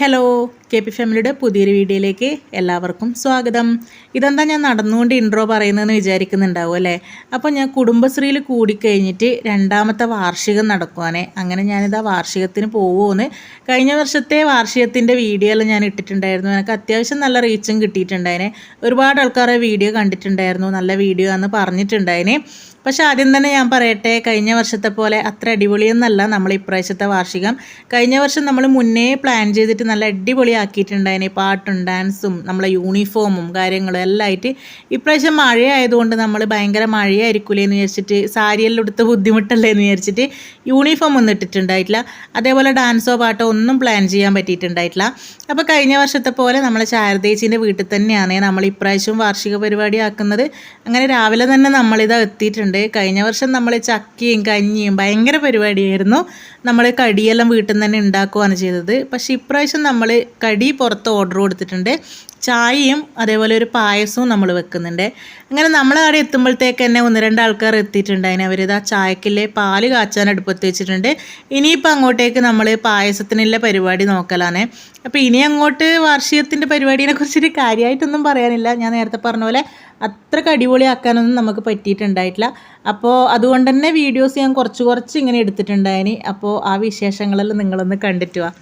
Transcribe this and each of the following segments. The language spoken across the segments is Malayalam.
ഹലോ കെ പി ഫാമിലിയുടെ പുതിയൊരു വീഡിയോയിലേക്ക് എല്ലാവർക്കും സ്വാഗതം. ഇതെന്താ ഞാൻ നടന്നുകൊണ്ട് ഇൻട്രോ പറയുന്നതെന്ന് വിചാരിക്കുന്നുണ്ടാവും അല്ലേ. അപ്പോൾ ഞാൻ കുടുംബശ്രീയിൽ കൂടിക്കഴിഞ്ഞിട്ട് രണ്ടാമത്തെ വാർഷികം നടക്കുവാനേ. അങ്ങനെ ഞാനിതാ വാർഷികത്തിന് പോകുമെന്ന്. കഴിഞ്ഞ വർഷത്തെ വാർഷികത്തിൻ്റെ വീഡിയോ എല്ലാം ഞാൻ ഇട്ടിട്ടുണ്ടായിരുന്നു. എനിക്ക് അത്യാവശ്യം നല്ല റീച്ചും കിട്ടിയിട്ടുണ്ടായിനെ. ഒരുപാട് ആൾക്കാരെ വീഡിയോ കണ്ടിട്ടുണ്ടായിരുന്നു, നല്ല വീഡിയോ ആണെന്ന് പറഞ്ഞിട്ടുണ്ടായിനെ. പക്ഷേ ആദ്യം തന്നെ ഞാൻ പറയട്ടെ, കഴിഞ്ഞ വർഷത്തെ പോലെ അത്ര അടിപൊളിയൊന്നല്ല നമ്മൾ ഇപ്രാവശ്യത്തെ വാർഷികം. കഴിഞ്ഞ വർഷം നമ്മൾ മുന്നേ പ്ലാൻ ചെയ്തിട്ട് നല്ല അടിപൊളിയാക്കിയിട്ടുണ്ടായിന്. പാട്ടും ഡാൻസും നമ്മളെ യൂണിഫോമും കാര്യങ്ങളും എല്ലാം ആയിട്ട്. ഇപ്രാവശ്യം മഴയായതുകൊണ്ട് നമ്മൾ ഭയങ്കര മഴയായിരിക്കില്ലേ എന്ന് വിചാരിച്ചിട്ട്, സാരിയെല്ലാം എടുത്ത് ബുദ്ധിമുട്ടല്ലേ എന്ന് വിചാരിച്ചിട്ട് യൂണിഫോം ഒന്നും ഇട്ടിട്ടുണ്ടായിട്ടില്ല. അതേപോലെ ഡാൻസോ പാട്ടോ ഒന്നും പ്ലാൻ ചെയ്യാൻ പറ്റിയിട്ടുണ്ടായിട്ടില്ല. അപ്പോൾ കഴിഞ്ഞ വർഷത്തെ പോലെ നമ്മളെ ശാരദേച്ചിൻ്റെ വീട്ടിൽ തന്നെയാണ് നമ്മൾ ഇപ്രാവശ്യം വാർഷിക പരിപാടി ആക്കുന്നത്. അങ്ങനെ രാവിലെ തന്നെ നമ്മളിതാ എത്തിയിട്ടുണ്ട്. കഴിഞ്ഞ വർഷം നമ്മൾ ചക്കയും കഞ്ഞിയും ഭയങ്കര പരിപാടിയായിരുന്നു. നമ്മൾ കടിയെല്ലാം വീട്ടിൽ നിന്ന് തന്നെ ഉണ്ടാക്കുകയാണ് ചെയ്തത്. പക്ഷേ ഇപ്രാവശ്യം നമ്മൾ കടി പുറത്ത് ഓർഡർ കൊടുത്തിട്ടുണ്ട്. ചായയും അതേപോലെ ഒരു പായസവും നമ്മൾ വെക്കുന്നുണ്ട്. അങ്ങനെ നമ്മൾ അവിടെ എത്തുമ്പോഴത്തേക്ക് തന്നെ ഒന്ന് രണ്ട് ആൾക്കാർ എത്തിയിട്ടുണ്ടായിന്. അവരിതാ ചായക്കില്ലേ പാല് കാച്ചാൻ അടുപ്പത്ത് വെച്ചിട്ടുണ്ട്. ഇനിയിപ്പോൾ അങ്ങോട്ടേക്ക് നമ്മൾ പായസത്തിനുള്ള പരിപാടി നോക്കലാണ്. അപ്പോൾ ഇനി അങ്ങോട്ട് വാർഷികത്തിൻ്റെ പരിപാടിയെ കുറിച്ചിട്ട് കാര്യമായിട്ടൊന്നും പറയാനില്ല. ഞാൻ നേരത്തെ പറഞ്ഞ പോലെ അത്രയ്ക്ക് അടിപൊളിയാക്കാനൊന്നും നമുക്ക് പറ്റിയിട്ടുണ്ടായിട്ടില്ല. അപ്പോൾ അതുകൊണ്ട് തന്നെ വീഡിയോസ് ഞാൻ കുറച്ച് ഇങ്ങനെ എടുത്തിട്ടുണ്ടായിന്. അപ്പോൾ ആ വിശേഷങ്ങളെല്ലാം നിങ്ങളൊന്ന് കണ്ടിട്ട് വാ.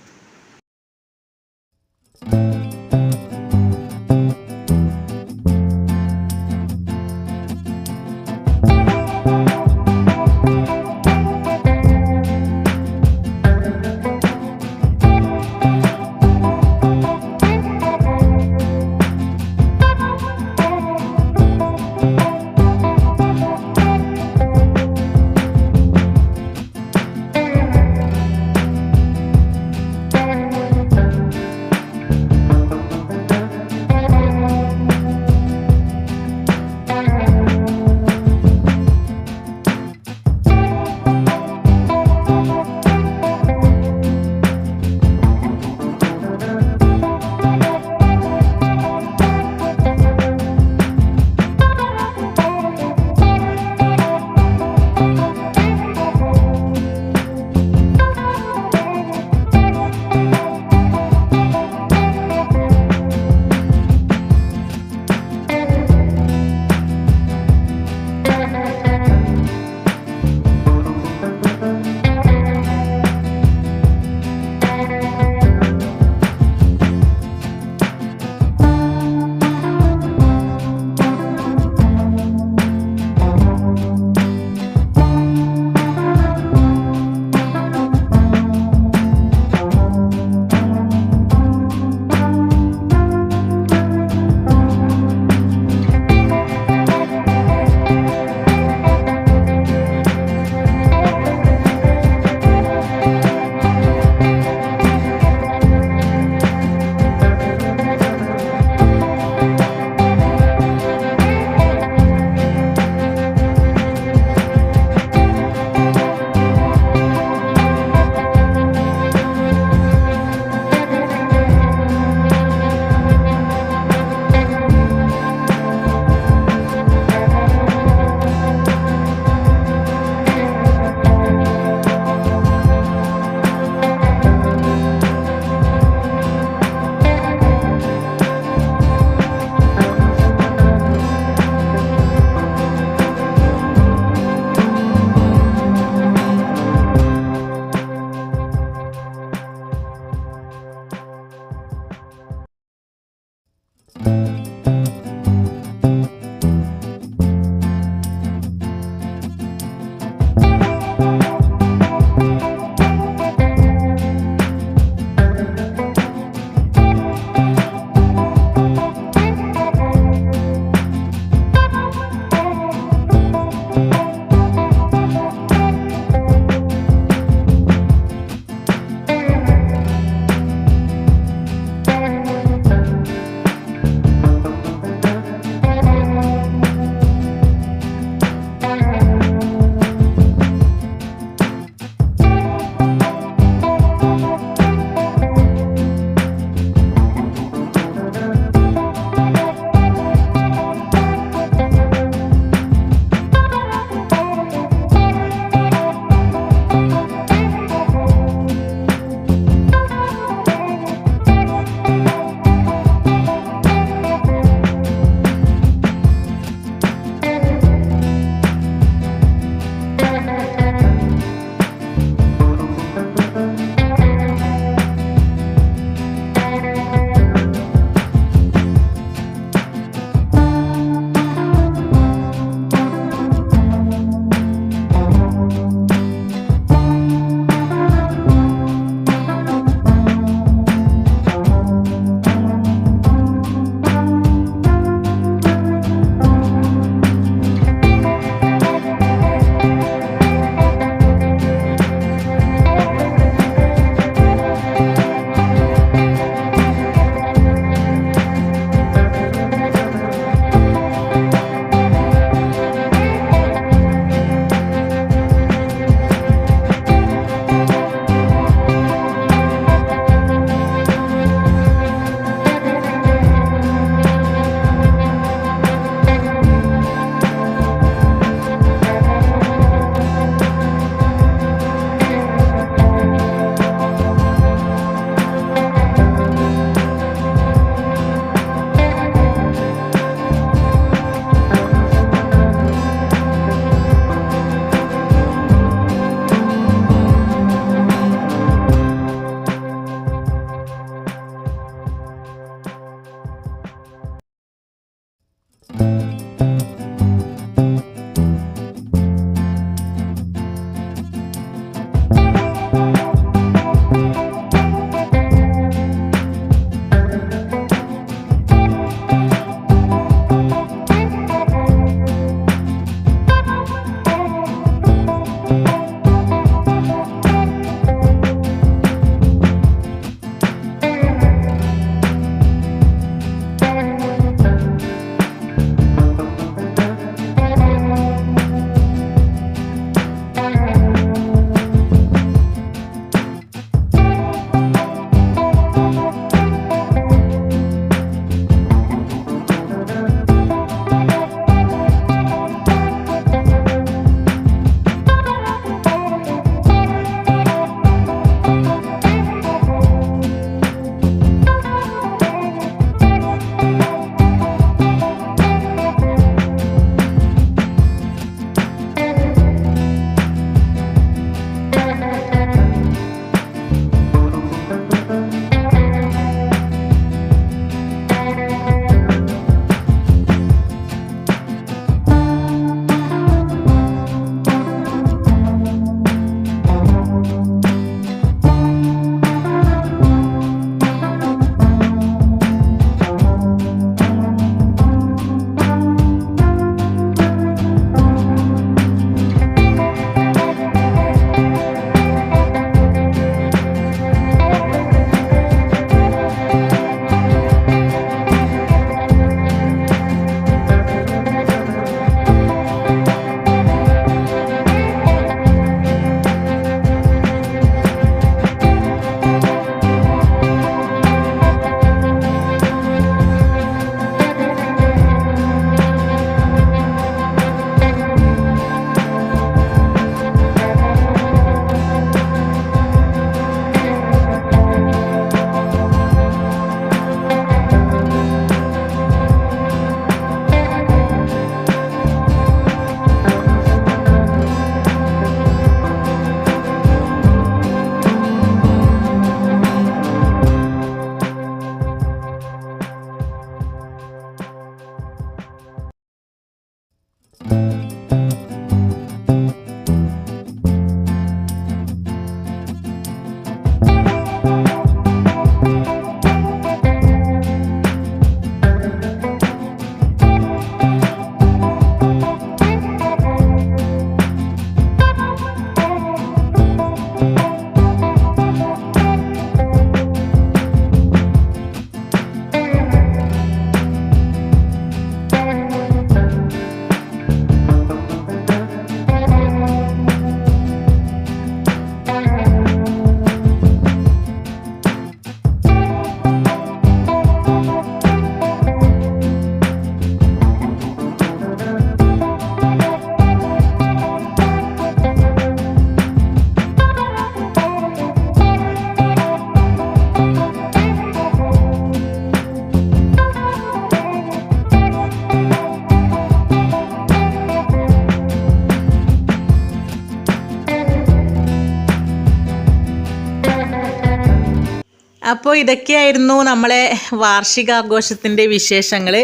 അപ്പോൾ ഇതൊക്കെയായിരുന്നു നമ്മളെ വാർഷികാഘോഷത്തിൻ്റെ വിശേഷങ്ങൾ.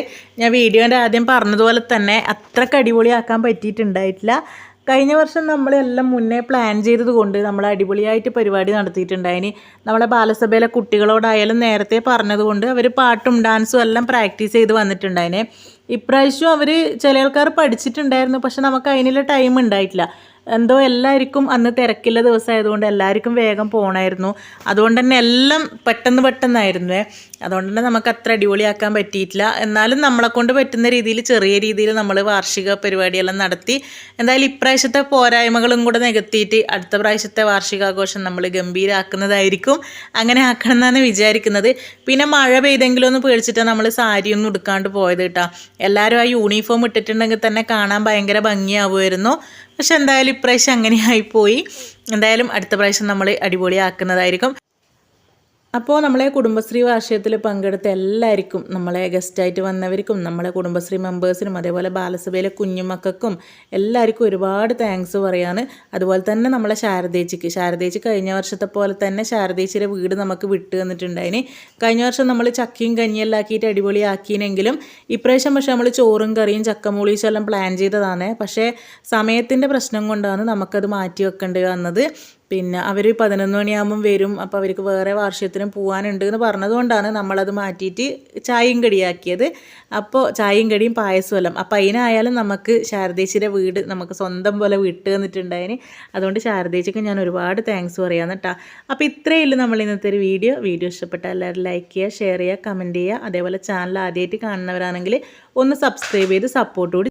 ഞാൻ വീഡിയോൻ്റെ ആദ്യം പറഞ്ഞതുപോലെ തന്നെ അത്രയ്ക്ക് അടിപൊളിയാക്കാൻ പറ്റിയിട്ടുണ്ടായിട്ടില്ല. കഴിഞ്ഞ വർഷം നമ്മളെല്ലാം മുന്നേ പ്ലാൻ ചെയ്തത് കൊണ്ട് നമ്മൾ അടിപൊളിയായിട്ട് പരിപാടി നടത്തിയിട്ടുണ്ടായിന്. നമ്മളെ ബാലസഭയിലെ കുട്ടികളോടായാലും നേരത്തെ പറഞ്ഞതുകൊണ്ട് അവർ പാട്ടും ഡാൻസും എല്ലാം പ്രാക്ടീസ് ചെയ്ത് വന്നിട്ടുണ്ടായിനെ. ഇപ്രാവശ്യം അവർ ചില ആൾക്കാർ പഠിച്ചിട്ടുണ്ടായിരുന്നു, പക്ഷെ നമുക്ക് അതിനുള്ള ടൈം ഉണ്ടായിട്ടില്ല. എന്തോ എല്ലാവർക്കും അന്ന് തിരക്കില്ല ദിവസമായതുകൊണ്ട് എല്ലാവർക്കും വേഗം പോകണമായിരുന്നു. അതുകൊണ്ട് തന്നെ എല്ലാം പെട്ടെന്നായിരുന്നേ. അതുകൊണ്ട് തന്നെ നമുക്ക് അത്ര അടിപൊളിയാക്കാൻ പറ്റിയിട്ടില്ല. എന്നാലും നമ്മളെക്കൊണ്ട് പറ്റുന്ന രീതിയിൽ ചെറിയ രീതിയിൽ നമ്മൾ വാർഷിക പരിപാടിയെല്ലാം നടത്തി. എന്തായാലും ഇപ്രാവശ്യത്തെ പോരായ്മകളും കൂടെ നികത്തിയിട്ട് അടുത്ത പ്രാവശ്യത്തെ വാർഷികാഘോഷം നമ്മൾ ഗംഭീരമാക്കുന്നതായിരിക്കും. അങ്ങനെ ആക്കണം എന്നാണ് വിചാരിക്കുന്നത്. പിന്നെ മഴ പെയ്തെങ്കിലും ഒന്ന് പേടിച്ചിട്ടാണ് നമ്മൾ സാരിയൊന്നും ഉടുക്കാണ്ട് പോയത് കേട്ടോ. എല്ലാവരും ആ യൂണിഫോം ഇട്ടിട്ടുണ്ടെങ്കിൽ തന്നെ കാണാൻ ഭയങ്കര ഭംഗിയാവുമായിരുന്നു. പക്ഷെ എന്തായാലും ഇപ്രാവശ്യം അങ്ങനെ ആയിപ്പോയി. എന്തായാലും അടുത്ത പ്രാവശ്യം നമ്മൾ അടിപൊളിയാക്കുന്നതായിരിക്കും. അപ്പോൾ നമ്മളെ കുടുംബശ്രീ വാർഷികത്തിൽ പങ്കെടുത്ത എല്ലാവർക്കും, നമ്മളെ ഗസ്റ്റായിട്ട് വന്നവർക്കും, നമ്മളെ കുടുംബശ്രീ മെമ്പേഴ്സിനും, അതേപോലെ ബാലസഭയിലെ കുഞ്ഞുമക്കൾക്കും എല്ലാവർക്കും ഒരുപാട് താങ്ക്സ് പറയാണ്. അതുപോലെ തന്നെ നമ്മളെ ശാരദേച്ചി കഴിഞ്ഞ വർഷത്തെ പോലെ തന്നെ ശാരദേച്ചിയുടെ വീട് നമുക്ക് വിട്ട് തന്നിട്ടുണ്ടായിന്. കഴിഞ്ഞ വർഷം നമ്മൾ ചക്കയും കഞ്ഞിയെല്ലാം ആക്കിയിട്ട് അടിപൊളിയാക്കിയെങ്കിലും ഇപ്രാവശ്യം പക്ഷേ നമ്മൾ ചോറും കറിയും ചക്കമൂളീസും എല്ലാം പ്ലാൻ ചെയ്തതാണ്. പക്ഷേ സമയത്തിൻ്റെ പ്രശ്നം കൊണ്ടാണ് നമുക്കത് മാറ്റി വെക്കേണ്ടി വന്നത്. പിന്നെ അവർ 11 മണിയാകുമ്പം വരും, അപ്പോൾ അവർക്ക് വേറെ വാർഷികത്തിന് പോകാനുണ്ട് എന്ന് പറഞ്ഞതുകൊണ്ടാണ് നമ്മളത് മാറ്റിയിട്ട് ചായയും കടിയാക്കിയത്. അപ്പോൾ ചായയും കടിയും പായസവും എല്ലാം. അപ്പോൾ അതിനായാലും നമുക്ക് ശാരദേച്ചിയുടെ വീട് നമുക്ക് സ്വന്തം പോലെ വിട്ട് തന്നിട്ടുണ്ടായിന്. അതുകൊണ്ട് ശാരദേച്ചിക്ക് ഞാൻ ഒരുപാട് താങ്ക്സ് പറയാമെന്ന് കേട്ടോ. അപ്പോൾ ഇത്രയേ ഉള്ളൂ നമ്മൾ ഇന്നത്തെ ഒരു വീഡിയോ ഇഷ്ടപ്പെട്ടാൽ എല്ലാവരും ലൈക്ക് ചെയ്യുക, ഷെയർ ചെയ്യുക, കമൻറ്റ് ചെയ്യുക. അതേപോലെ ചാനൽ ആദ്യമായിട്ട് കാണുന്നവരാണെങ്കിൽ ഒന്ന് സബ്സ്ക്രൈബ് ചെയ്ത് സപ്പോർട്ട് കൂടി